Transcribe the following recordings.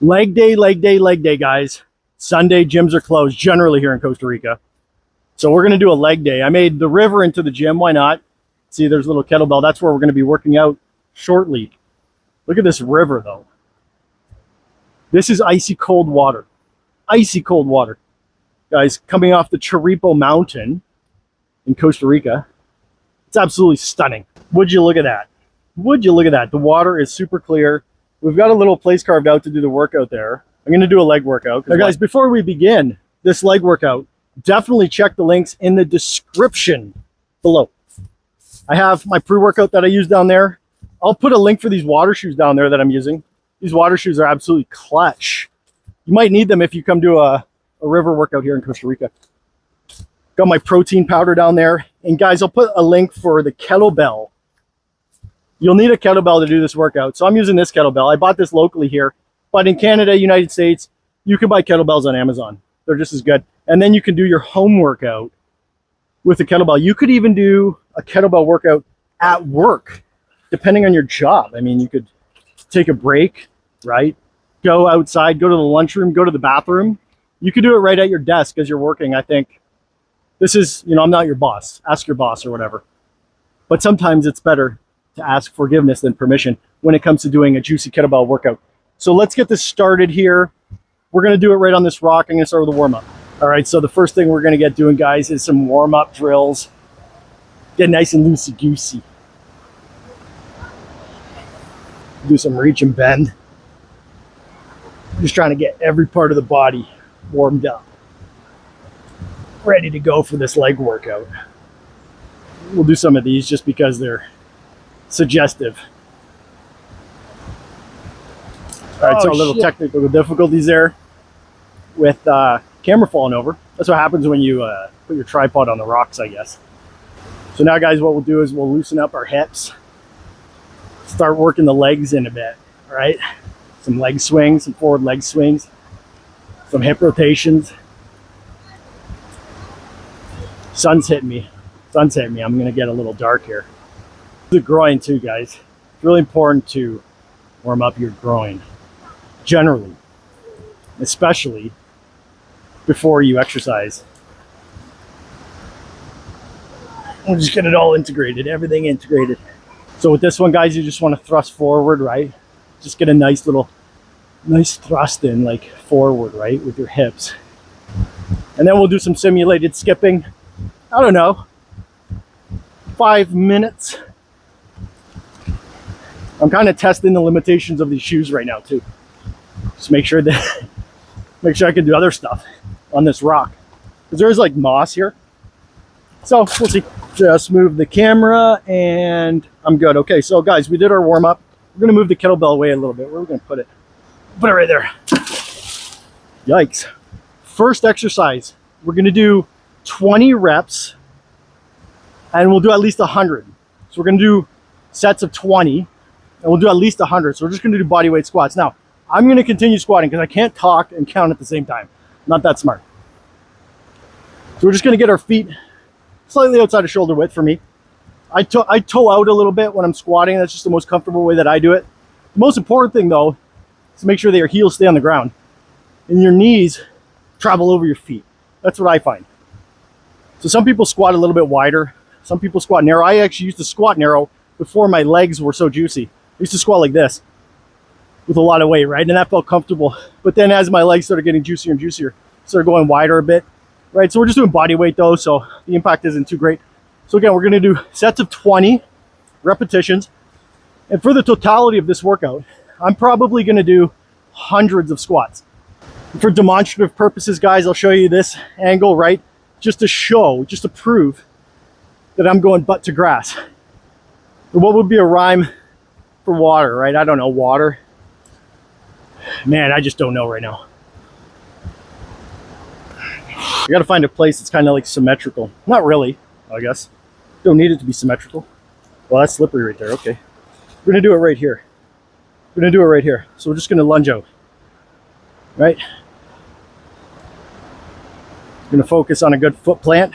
Leg day, leg day, leg day, guys. Sunday gyms are closed generally here in Costa Rica. So we're gonna do a leg day. I made the river into the gym, why not? See, there's a little kettlebell. That's where we're gonna be working out shortly. Look at this river though. This is icy cold water. Icy cold water. Guys, coming off the Chiripo Mountain in Costa Rica. It's absolutely stunning. Would you look at that? Would you look at that? The water is super clear. We've got a little place carved out to do the workout there. I'm going to do a leg workout. Now, guys, before we begin this leg workout, definitely check the links in the description below. I have my pre-workout that I use down there. I'll put a link for these water shoes down there that I'm using. These water shoes are absolutely clutch. You might need them if you come to a river workout here in Costa Rica. Got my protein powder down there. And guys, I'll put a link for the kettlebell. You'll need a kettlebell to do this workout. So I'm using this kettlebell. I bought this locally here, but in Canada, United States, you can buy kettlebells on Amazon. They're just as good. And then you can do your home workout with a kettlebell. You could even do a kettlebell workout at work, depending on your job. I mean, you could take a break, right? Go outside, go to the lunchroom, go to the bathroom. You could do it right at your desk as you're working, I think. This is, you know, I'm not your boss. Ask your boss or whatever. But sometimes it's better to ask forgiveness than permission when it comes to doing a juicy kettlebell workout. So let's get this started here. We're going to do it right on this rock. I'm going to start with a warm-up. All right, so the first thing we're going to get doing, guys, is some warm-up drills. Get nice and loosey-goosey. Do some reach and bend. Just trying to get every part of the body warmed up. Ready to go for this leg workout. We'll do some of these just because they're suggestive. All right, so a little technical difficulties there with camera falling over. That's what happens when you put your tripod on the rocks, I guess. So now, guys, what we'll do is we'll loosen up our hips. Start working the legs in a bit, all right? Some leg swings, some forward leg swings, some hip rotations. Sun's hitting me. Sun's hitting me. I'm going to get a little dark here. The groin too, guys. It's really important to warm up your groin. Generally. Especially before you exercise. We'll just get it all integrated. Everything integrated. So with this one, guys, you just want to thrust forward, right? Just get a nice thrust in, like forward, right? With your hips. And then we'll do some simulated skipping. I don't know, 5 minutes. I'm kind of testing the limitations of these shoes right now too. Just make sure I can do other stuff on this rock. Because there's like moss here. So we'll see. Just move the camera and I'm good. Okay, so guys, we did our warm up. We're gonna move the kettlebell away a little bit. Where are we gonna put it? Put it right there. Yikes. First exercise, we're gonna do 20 reps and we'll do at least 100. So we're going to do sets of 20 and we'll do at least 100. So we're just going to do body weight squats. Now, I'm going to continue squatting because I can't talk and count at the same time. Not that smart. So we're just going to get our feet slightly outside of shoulder width for me. I toe out a little bit when I'm squatting. That's just the most comfortable way that I do it. The most important thing though is to make sure that your heels stay on the ground and your knees travel over your feet. That's what I find. So some people squat a little bit wider. Some people squat narrow. I actually used to squat narrow before my legs were so juicy. I used to squat like this with a lot of weight, right? And that felt comfortable. But then as my legs started getting juicier and juicier, started going wider a bit, right? So we're just doing body weight though, so the impact isn't too great. So again, we're gonna do sets of 20 repetitions. And for the totality of this workout, I'm probably gonna do hundreds of squats. For demonstrative purposes, guys, I'll show you this angle, right? Just to prove that I'm going butt to grass. What would be a rhyme for water, right? I don't know, water. Man, I just don't know right now. I gotta find a place that's kind of like symmetrical. Not really, I guess. Don't need it to be symmetrical. Well, that's slippery right there, okay. We're gonna do it right here. We're gonna do it right here. So we're just gonna lunge out, right? Gonna focus on a good foot plant,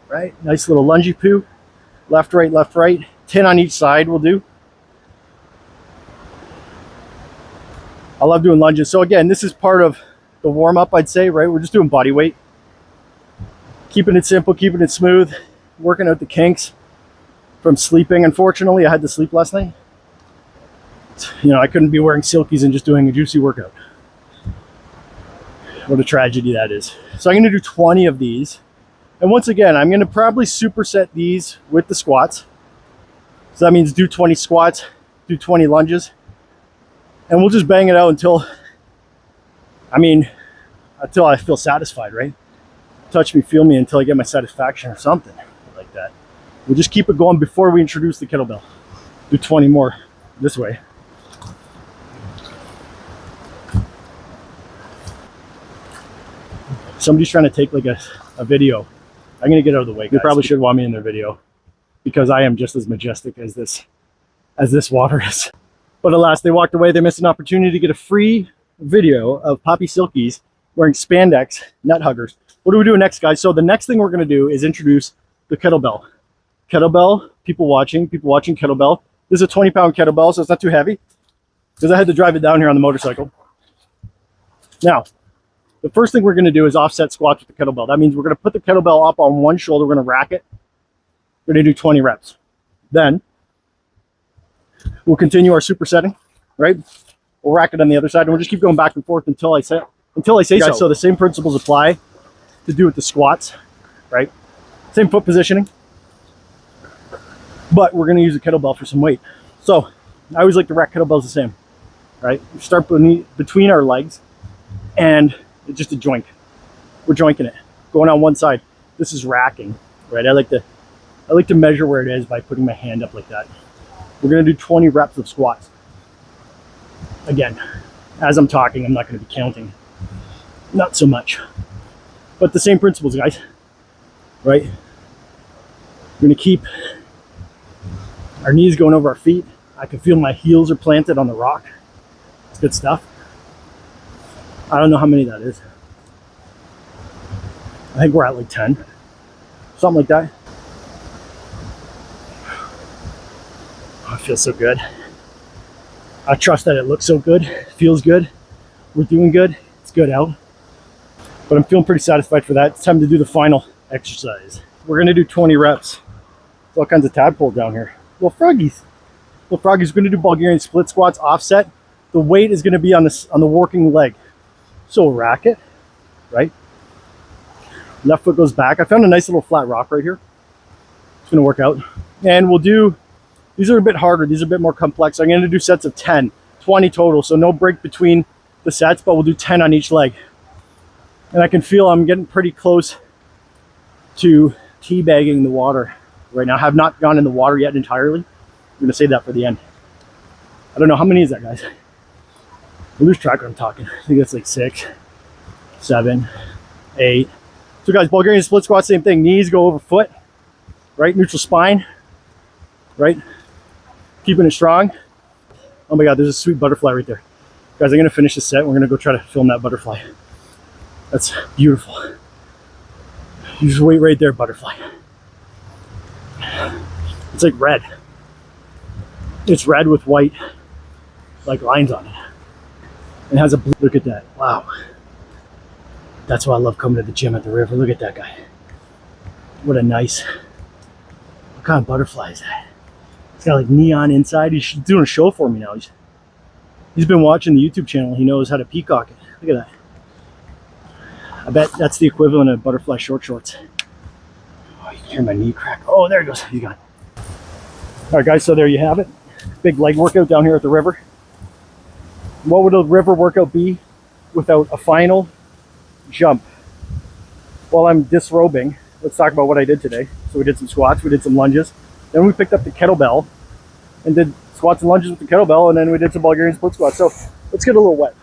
right? Nice little lungey poo. Left, right. 10 on each side will do. I love doing lunges. So again, this is part of the warm up, I'd say, right? We're just doing body weight, keeping it simple, keeping it smooth, working out the kinks from sleeping. Unfortunately, I had to sleep last night. You know, I couldn't be wearing silkies and just doing a juicy workout. What a tragedy that is. So I'm going to do 20 of these. And once again, I'm going to probably superset these with the squats. So that means do 20 squats, do 20 lunges. And we'll just bang it out until I feel satisfied, right? Touch me, feel me until I get my satisfaction or something like that. We'll just keep it going before we introduce the kettlebell. Do 20 more this way. Somebody's trying to take like a video. I'm gonna get out of the way, guys. They probably should want me in their video because I am just as majestic as this water is. But alas, they walked away. They missed an opportunity to get a free video of Poppy Silkies wearing spandex nut huggers. What do we do next, guys? So the next thing we're gonna do is introduce the kettlebell. Kettlebell, people watching kettlebell. This is a 20-pound kettlebell, so it's not too heavy because I had to drive it down here on the motorcycle. Now, the first thing we're going to do is offset squats with the kettlebell. That means we're going to put the kettlebell up on one shoulder. We're going to rack it. We're going to do 20 reps. Then we'll continue our supersetting, right? We'll rack it on the other side, and we'll just keep going back and forth until I say so. So the same principles apply to do with the squats, right? Same foot positioning, but we're going to use a kettlebell for some weight. So I always like to rack kettlebells the same, right? We start between our legs, and it's just a joint. We're jointing it, going on one side. This is racking, right? I like to measure where it is by putting my hand up like that. We're gonna do 20 reps of squats. Again, as I'm talking, I'm not gonna be counting. Not so much. But the same principles, guys, right? We're gonna keep our knees going over our feet. I can feel my heels are planted on the rock. It's good stuff. I don't know how many that is. I think we're at like 10. Something like that. Oh, it feels so good. I trust that it looks so good. It feels good. We're doing good. It's good out. But I'm feeling pretty satisfied for that. It's time to do the final exercise. We're gonna do 20 reps. There's all kinds of tadpoles down here. Little froggies. Little froggies. We're gonna do Bulgarian split squats offset. The weight is gonna be on the working leg. So we'll rack it, right? Left foot goes back. I found a nice little flat rock right here. It's gonna work out. And we'll do, these are a bit harder. These are a bit more complex. I'm gonna do sets of 10, 20 total. So no break between the sets, but we'll do 10 on each leg. And I can feel I'm getting pretty close to teabagging the water right now. I have not gone in the water yet entirely. I'm gonna save that for the end. I don't know, how many is that, guys? I lose track when I'm talking. I think that's like 6, 7, 8. So guys, Bulgarian split squat, same thing. Knees go over foot, right? Neutral spine, right? Keeping it strong. Oh my God, there's a sweet butterfly right there. Guys, I'm gonna finish this set. We're gonna go try to film that butterfly. That's beautiful. You just wait right there, butterfly. It's like red. It's red with white, like lines on it. It has a blue, look at that, wow. That's why I love coming to the gym at the river. Look at that guy. What a nice, what kind of butterfly is that? It's got like neon inside. He's doing a show for me now. He's been watching the YouTube channel. He knows how to peacock it. Look at that. I bet that's the equivalent of butterfly short shorts. Oh, you can hear my knee crack. Oh, there he goes, he's gone. All right guys, so there you have it. Big leg workout down here at the river. What would a river workout be without a final jump? While I'm disrobing, let's talk about what I did today. So we did some squats, we did some lunges. Then we picked up the kettlebell and did squats and lunges with the kettlebell, and then we did some Bulgarian split squats. So let's get a little wet.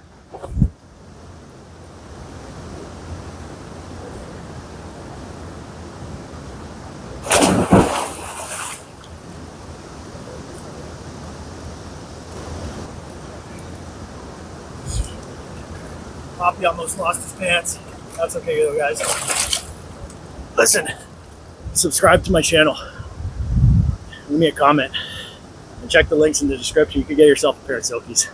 Poppy almost lost his pants. That's okay though, guys. Listen, subscribe to my channel. Leave me a comment. And check the links in the description. You can get yourself a pair of silkies.